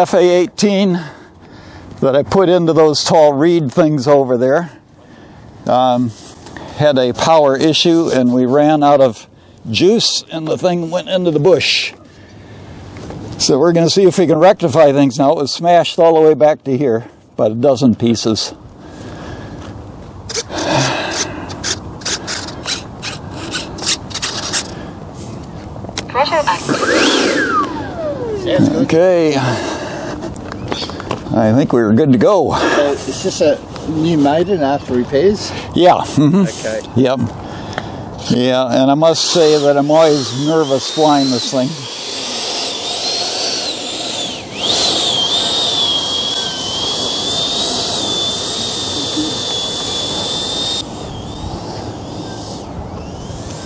FA-18 that I put into those tall reed things over there had a power issue, and we ran out of juice and the thing went into the bush. So we're going to see if we can rectify things now. It was smashed all the way back to here, about a dozen pieces. Okay, I think we were good to go. Is this a new maiden after repairs? Yeah. Mm-hmm. Okay. Yep. Yeah, and I must say that I'm always nervous flying this thing.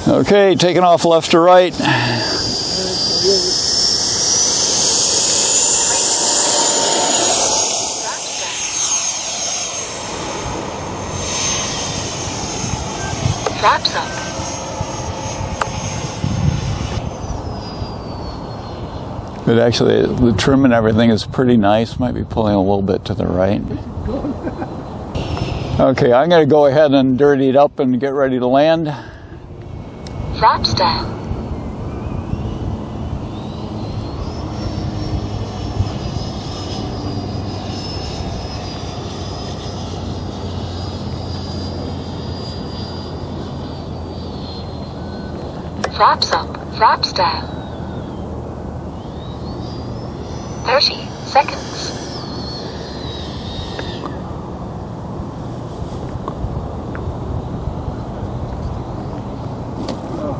Okay, taking off left to right. Flaps up. But actually, the trim and everything is pretty nice. Might be pulling a little bit to the right. Okay, I'm going to go ahead and dirty it up and get ready to land. Flaps down. Flaps up, flaps down. 30 seconds.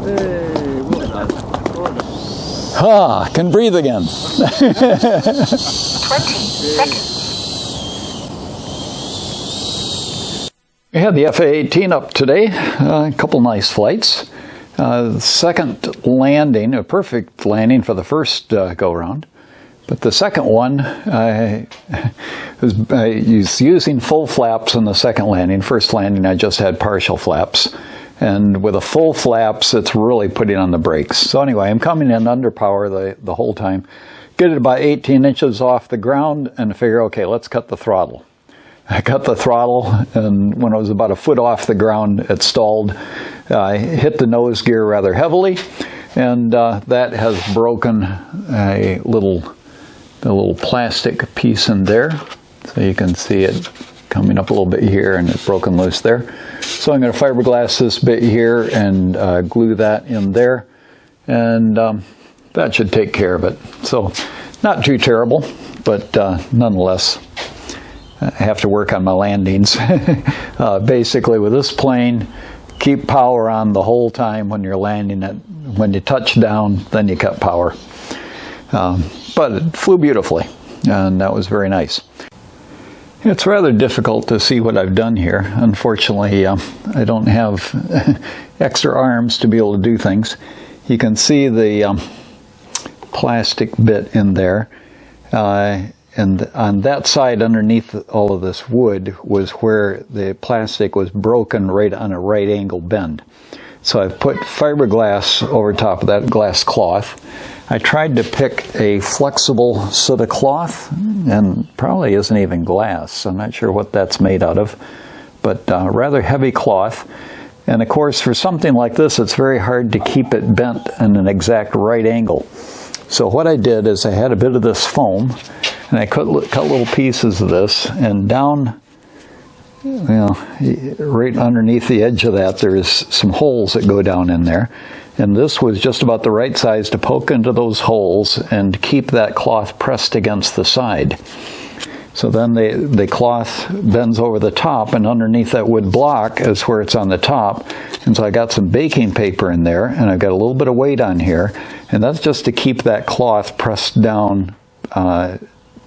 Hey, well done. Ah, can breathe again. 20 seconds. We had the FA-18 up today. A couple nice flights. Second landing, a perfect landing for the first go-round. But the second one, I was using full flaps in the second landing. First landing, I just had partial flaps. And with a full flaps, it's really putting on the brakes. So anyway, I'm coming in under power the whole time. Get it about 18 inches off the ground and figure, okay, let's cut the throttle. I cut the throttle, and when it was about a foot off the ground, it stalled. I hit the nose gear rather heavily, and that has broken a little plastic piece in there. So you can see it coming up a little bit here, and it's broken loose there. So I'm going to fiberglass this bit here and glue that in there, and that should take care of it. So not too terrible, but nonetheless, I have to work on my landings. Basically with this plane, keep power on the whole time when you're landing it. When you touch down, then you cut power. But it flew beautifully, and that was very nice. It's rather difficult to see what I've done here. Unfortunately, I don't have extra arms to be able to do things. You can see the plastic bit in there. And on that side, underneath all of this wood, was where the plastic was broken right on a right angle bend. So I've put fiberglass over top of that glass cloth. I tried to pick a flexible soda cloth, and probably isn't even glass. I'm not sure what that's made out of, but rather heavy cloth. And of course, for something like this, it's very hard to keep it bent in an exact right angle. So what I did is I had a bit of this foam, and I cut little pieces of this, and down, right underneath the edge of that, there's some holes that go down in there. And this was just about the right size to poke into those holes and keep that cloth pressed against the side. So then the cloth bends over the top, and underneath that wood block is where it's on the top. And so I got some baking paper in there, and I've got a little bit of weight on here, and that's just to keep that cloth pressed down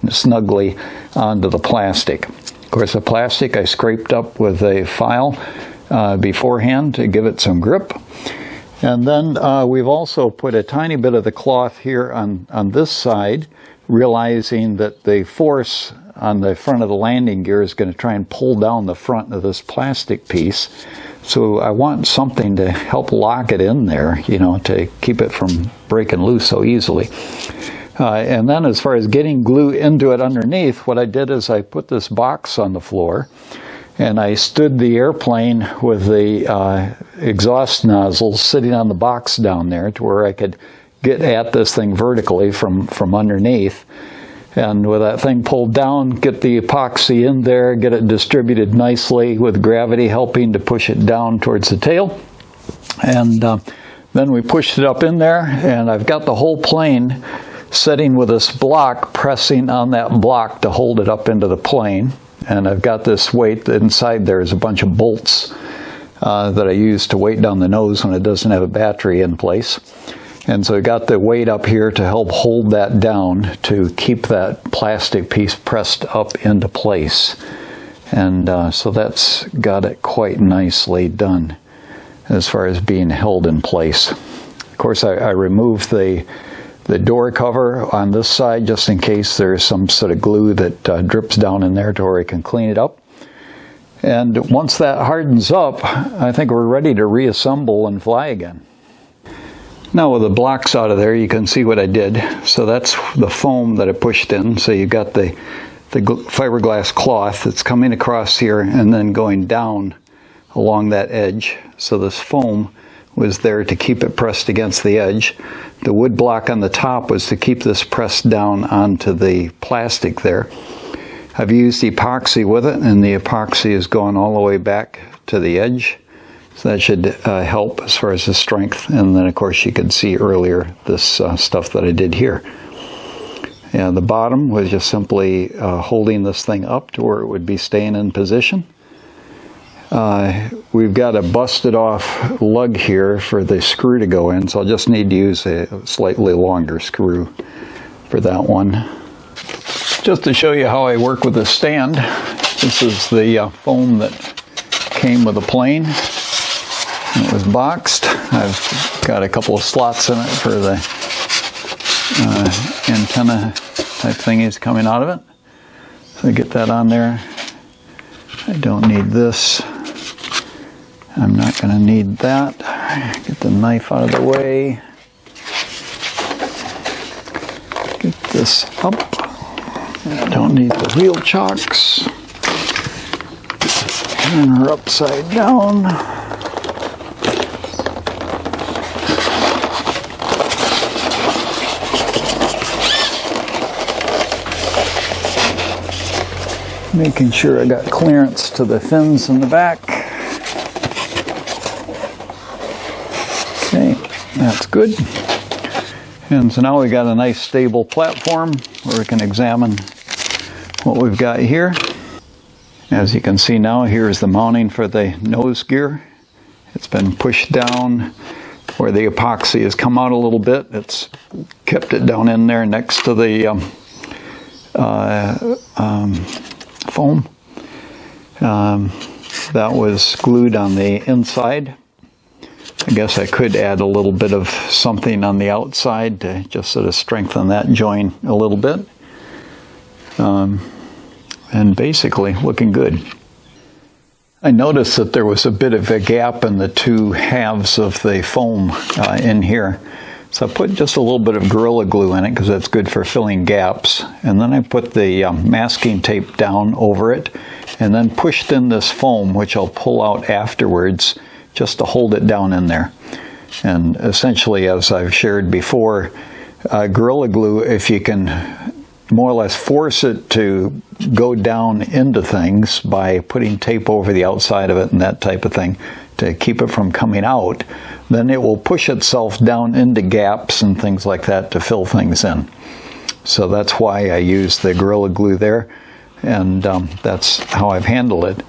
snugly onto the plastic. Of course, the plastic I scraped up with a file beforehand to give it some grip. And then we've also put a tiny bit of the cloth here on this side, realizing that the force on the front of the landing gear is going to try and pull down the front of this plastic piece. So I want something to help lock it in there, to keep it from breaking loose so easily. And then as far as getting glue into it underneath, what I did is I put this box on the floor and I stood the airplane with the exhaust nozzles sitting on the box down there to where I could get at this thing vertically from underneath. And with that thing pulled down, get the epoxy in there, get it distributed nicely with gravity helping to push it down towards the tail. And then we pushed it up in there, and I've got the whole plane sitting with this block pressing on that block to hold it up into the plane. And I've got this weight inside there is a bunch of bolts that I use to weight down the nose when it doesn't have a battery in place. And so I got the weight up here to help hold that down to keep that plastic piece pressed up into place. And so that's got it quite nicely done as far as being held in place. Of course, I removed the door cover on this side just in case there's some sort of glue that drips down in there to where I can clean it up. And once that hardens up, I think we're ready to reassemble and fly again. Now with the blocks out of there, you can see what I did. So that's the foam that I pushed in. So you've got the fiberglass cloth that's coming across here and then going down along that edge. So this foam was there to keep it pressed against the edge. The wood block on the top was to keep this pressed down onto the plastic there. I've used epoxy with it, and the epoxy is going all the way back to the edge. So that should help as far as the strength. And then, of course, you could see earlier this stuff that I did here. And the bottom was just simply holding this thing up to where it would be staying in position. We've got a busted off lug here for the screw to go in, so I'll just need to use a slightly longer screw for that one. Just to show you how I work with the stand, this is the foam that came with the plane. It was boxed. I've got a couple of slots in it for the antenna type thingies coming out of it. So I get that on there. I don't need this. I'm not going to need that. Get the knife out of the way. Get this up. I don't need the wheel chocks. And her upside down. Making sure I got clearance to the fins in the back. Okay, that's good. And so now we got a nice stable platform where we can examine what we've got here. As you can see now, here's the mounting for the nose gear. It's been pushed down where the epoxy has come out a little bit. It's kept it down in there next to the foam. That was glued on the inside. I guess I could add a little bit of something on the outside to just sort of strengthen that joint a little bit. And basically looking good. I noticed that there was a bit of a gap in the two halves of the foam in here. So I put just a little bit of Gorilla Glue in it because that's good for filling gaps. And then I put the masking tape down over it and then pushed in this foam, which I'll pull out afterwards just to hold it down in there. And essentially, as I've shared before, Gorilla Glue, if you can more or less force it to go down into things by putting tape over the outside of it and that type of thing to keep it from coming out, then it will push itself down into gaps and things like that to fill things in. So that's why I use the Gorilla Glue there, and that's how I've handled it.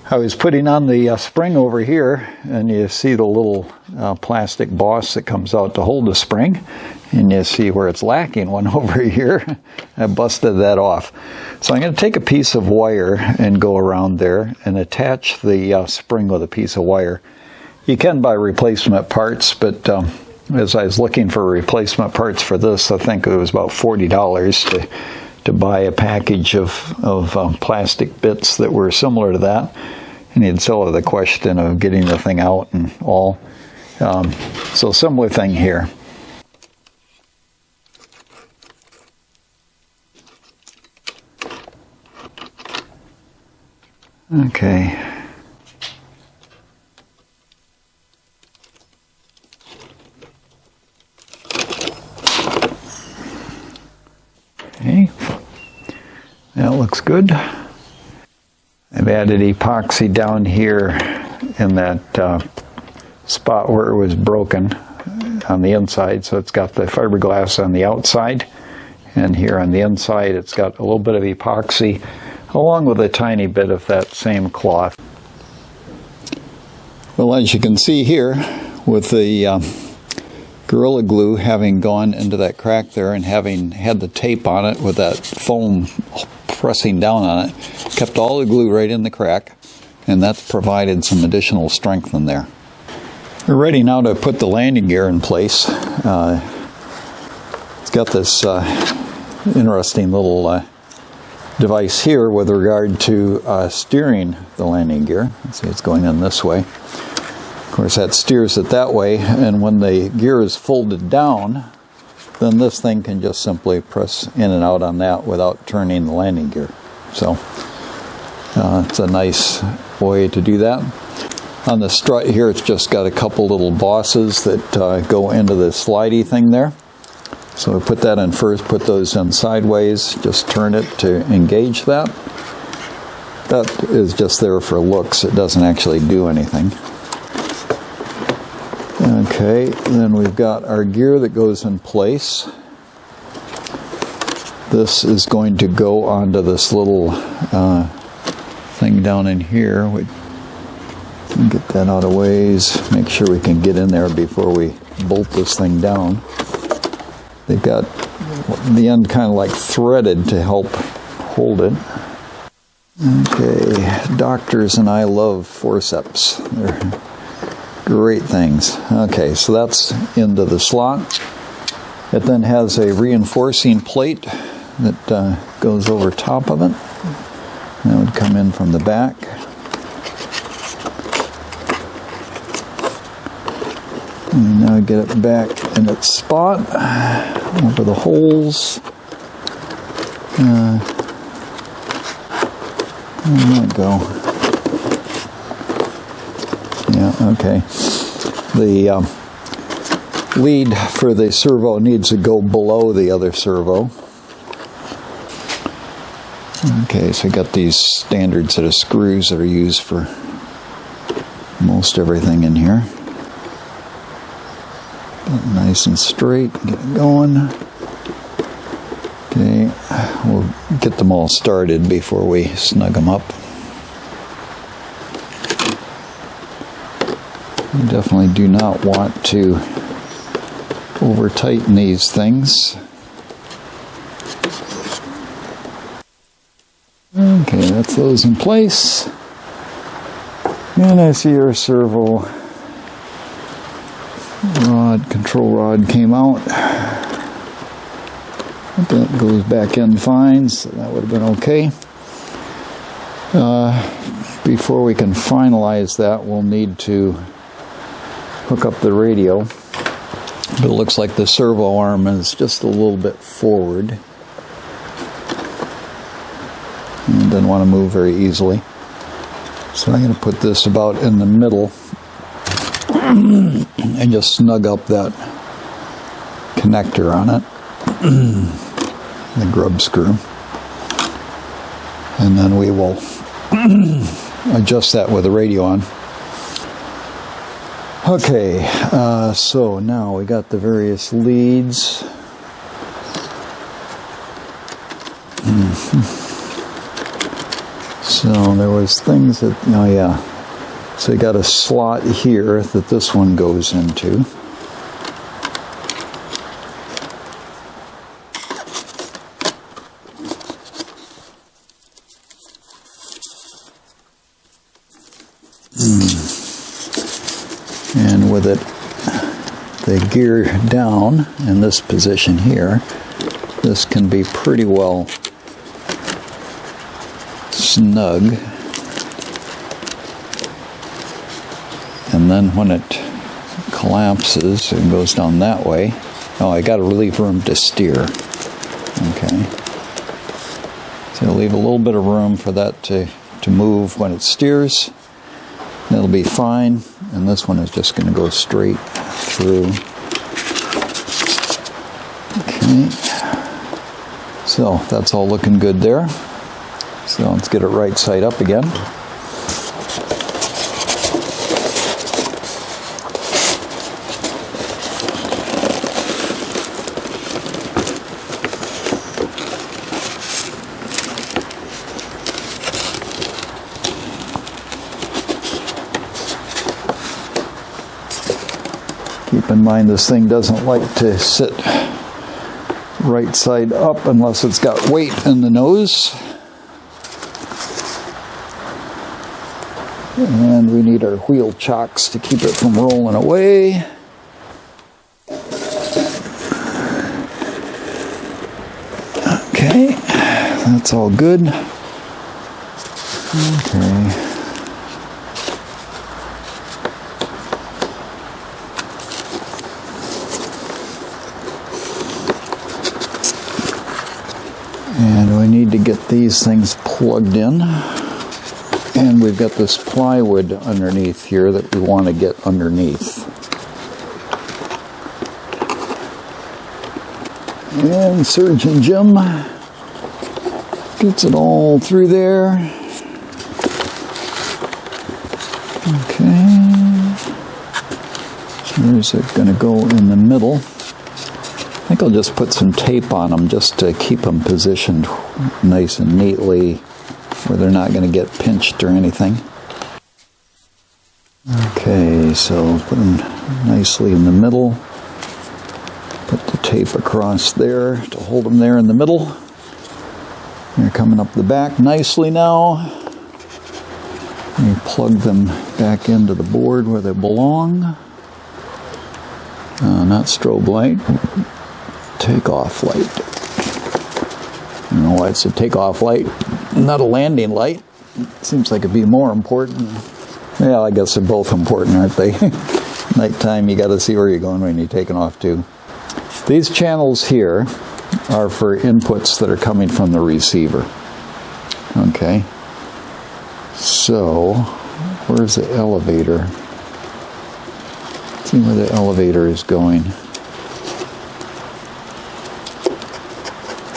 I was putting on the spring over here, and you see the little plastic boss that comes out to hold the spring, and you see where it's lacking one over here. I busted that off. So I'm going to take a piece of wire and go around there and attach the spring with a piece of wire. You can buy replacement parts, but as I was looking for replacement parts for this, I think it was about $40 to buy a package of plastic bits that were similar to that. And you'd still have the question of getting the thing out and all. So similar thing here. Okay. Okay. That looks good. I've added epoxy down here in that spot where it was broken on the inside, so it's got the fiberglass on the outside, and here on the inside it's got a little bit of epoxy along with a tiny bit of that same cloth. Well, as you can see here, with the Gorilla Glue having gone into that crack there and having had the tape on it with that foam pressing down on it, kept all the glue right in the crack, and that's provided some additional strength in there. We're ready now to put the landing gear in place. It's got this interesting little device here with regard to steering the landing gear. Let's see, it's going in this way. Of course, that steers it that way, and when the gear is folded down, then this thing can just simply press in and out on that without turning the landing gear. So it's a nice way to do that. On the strut here, it's just got a couple little bosses that go into the slidey thing there. So we put that in first, put those in sideways, just turn it to engage that. That is just there for looks. It doesn't actually do anything. Okay, then we've got our gear that goes in place. This is going to go onto this little thing down in here. We can get that out of ways, make sure we can get in there before we bolt this thing down. They've got the end kind of like threaded to help hold it. Okay, doctors and I love forceps. They're great things. Okay, so that's into the slot. It then has a reinforcing plate that goes over top of it. That would come in from the back. And now get it back in its spot over the holes. There might go. Yeah, okay. The lead for the servo needs to go below the other servo. Okay, so we got these standard set of screws that are used for most everything in here. Get it nice and straight, get it going. Okay, we'll get them all started before we snug them up. We definitely do not want to over tighten these things. Okay, that's those in place. And I see our servo rod, control rod came out. That goes back in fine, so that would have been okay. Before we can finalize that, we'll need to hook up the radio. But it looks like the servo arm is just a little bit forward. And doesn't want to move very easily. So I'm going to put this about in the middle and just snug up that connector on it. The grub screw. And then we will adjust that with the radio on. Okay, so now we got the various leads. So there was things that, oh yeah, so you got a slot here that this one goes into. And with it, the gear down in this position here, this can be pretty well snug. And then when it collapses and goes down that way, oh, I got to leave room to steer. Okay. So leave a little bit of room for that to to move when it steers. That'll be fine. And this one is just going to go straight through. Okay. So that's all looking good there. So let's get it right side up again. Keep in mind this thing doesn't like to sit right side up unless it's got weight in the nose. And we need our wheel chocks to keep it from rolling away. Okay, that's all good. Okay. And we need to get these things plugged in. And we've got this plywood underneath here that we want to get underneath. And Surgeon Jim gets it all through there. Okay. Where's it going to go in the middle? I think I'll just put some tape on them just to keep them positioned nice and neatly where they're not going to get pinched or anything. Okay, so put them nicely in the middle. Put the tape across there to hold them there in the middle. They're coming up the back nicely now. You plug them back into the board where they belong. Not strobe light. Takeoff light. I don't know why it's a takeoff light, not a landing light. Seems like it'd be more important. Yeah, I guess they're both important, aren't they? Nighttime, you got to see where you're going when you're taking off too. These channels here are for inputs that are coming from the receiver. Okay. So, where's the elevator? Let's see where the elevator is going.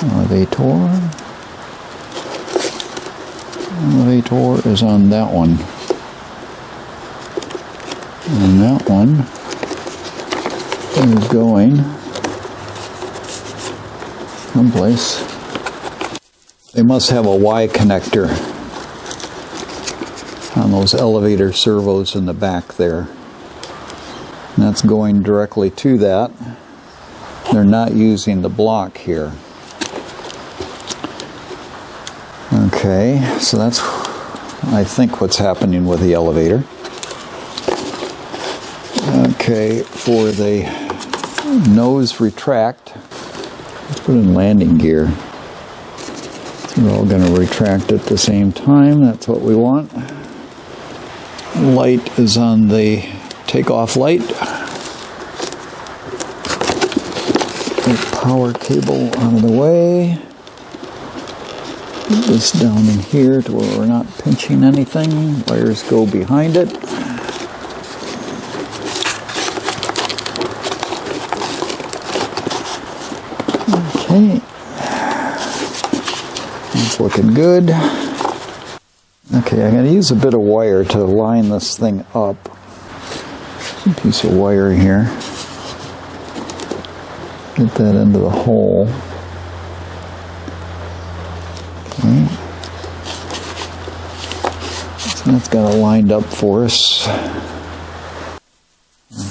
Elevator. Elevator is on that one. And that one is going someplace. They must have a Y connector on those elevator servos in the back there. And that's going directly to that. They're not using the block here. Okay, so that's, I think, what's happening with the elevator. Okay, for the nose retract, let's put in landing gear. So we're all going to retract at the same time. That's what we want. Light is on the takeoff light. The power cable out of the way. Put this down in here to where we're not pinching anything. Wires go behind it. Okay. It's looking good. Okay, I'm going to use a bit of wire to line this thing up. Some piece of wire here. Get that into the hole. Okay. So that's got it lined up for us.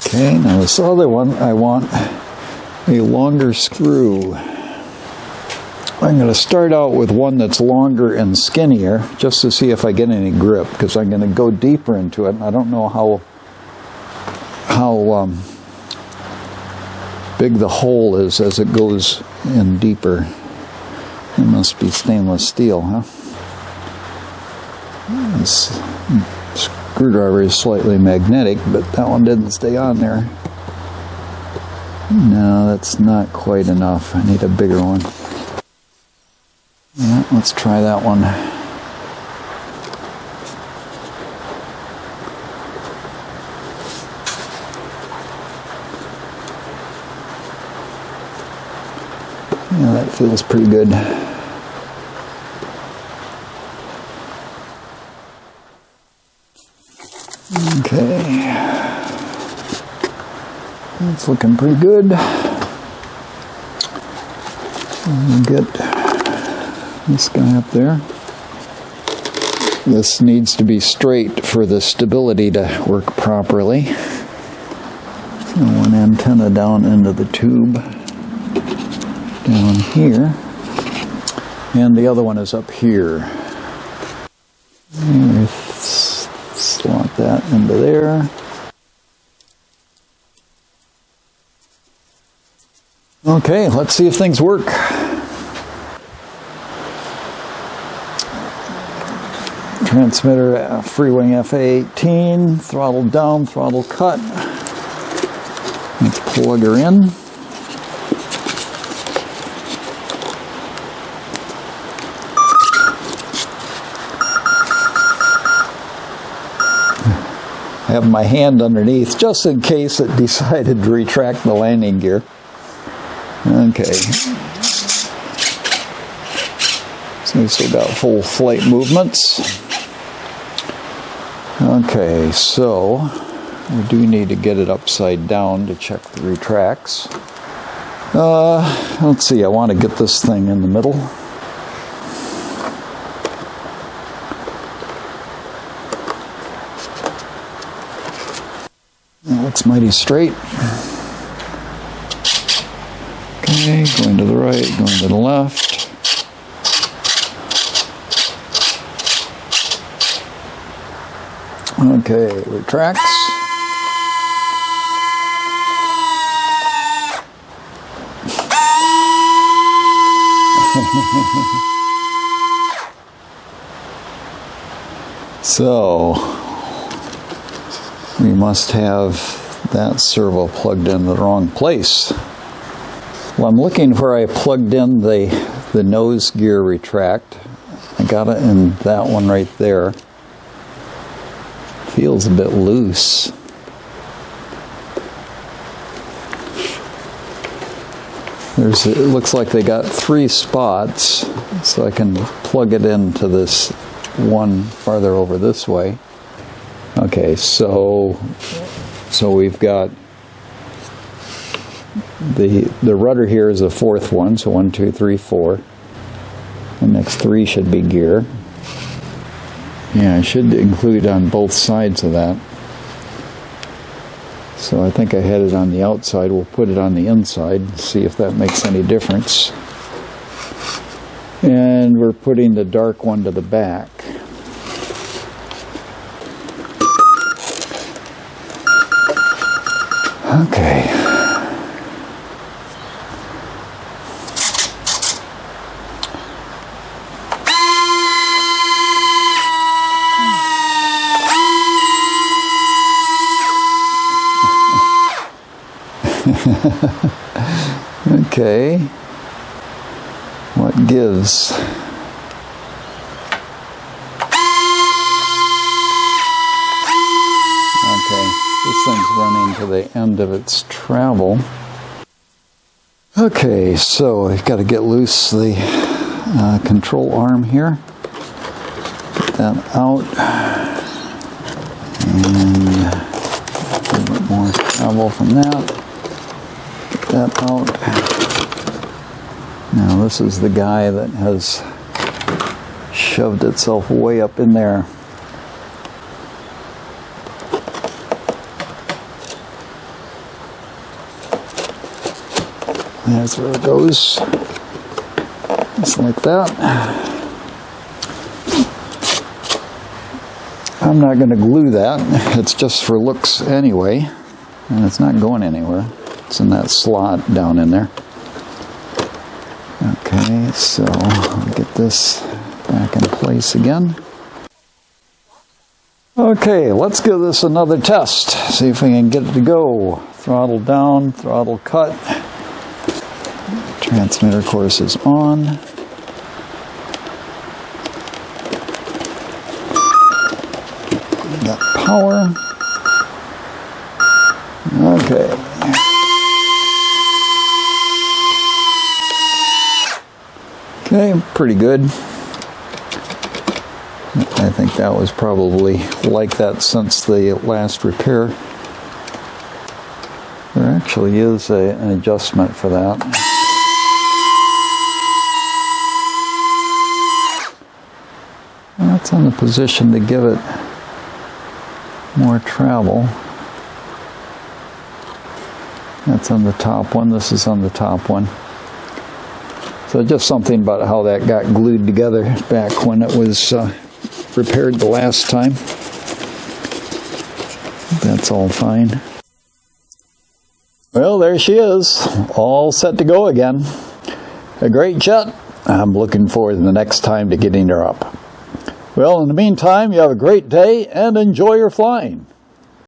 Okay, now this other one, I want a longer screw. I'm going to start out with one that's longer and skinnier just to see if I get any grip, because I'm going to go deeper into it and I don't know how big the hole is as it goes in deeper. It must be stainless steel, huh? This screwdriver is slightly magnetic, but that one didn't stay on there. No, that's not quite enough. I need a bigger one. Yeah, let's try that one. That feels pretty good. Okay. It's looking pretty good. Get this guy up there. This needs to be straight for the stability to work properly. So one antenna down into the tube down here, and the other one is up here. And slot that into there. Okay, let's see if things work. Transmitter Freewing FA-18, throttle down, throttle cut. Let's plug her in. I have my hand underneath just in case it decided to retract the landing gear. Okay. So we still got full flight movements. Okay, so we do need to get it upside down to check the retracts. Let's see, I want to get this thing in the middle. It looks mighty straight. Okay, going to the right, going to the left. Okay, retracts. So, we must have that servo plugged in the wrong place. Well, I'm looking where I plugged in the nose gear retract. I got it in that one right there. Feels a bit loose. It looks like they got 3 spots, so I can plug it into this one farther over this way. Okay, so we've got the rudder here is the 4th one, so 1, 2, 3, 4. The next 3 should be gear. Yeah, I should include on both sides of that. So I think I had it on the outside. We'll put it on the inside and see if that makes any difference. And we're putting the dark one to the back. Okay. Okay, what gives? Okay, this thing's running to the end of its travel. Okay, so I've got to get loose the control arm here. Get that out. And a little bit more travel from that. That out. Now this is the guy that has shoved itself way up in there. That's where it goes. Just like that. I'm not going to glue that. It's just for looks anyway. And it's not going anywhere. It's in that slot down in there. Okay, so I'll get this back in place again. Okay, let's give this another test. See if we can get it to go. Throttle down, throttle cut. Transmitter course is on. Got power. Okay. Pretty good. I think that was probably like that since the last repair. There actually is an adjustment for that. That's in the position to give it more travel. That's on the top one. This is on the top one. So just something about how that got glued together back when it was repaired the last time. That's all fine. Well, there she is, all set to go again. A great jet. I'm looking forward to the next time to getting her up. Well, in the meantime, you have a great day and enjoy your flying.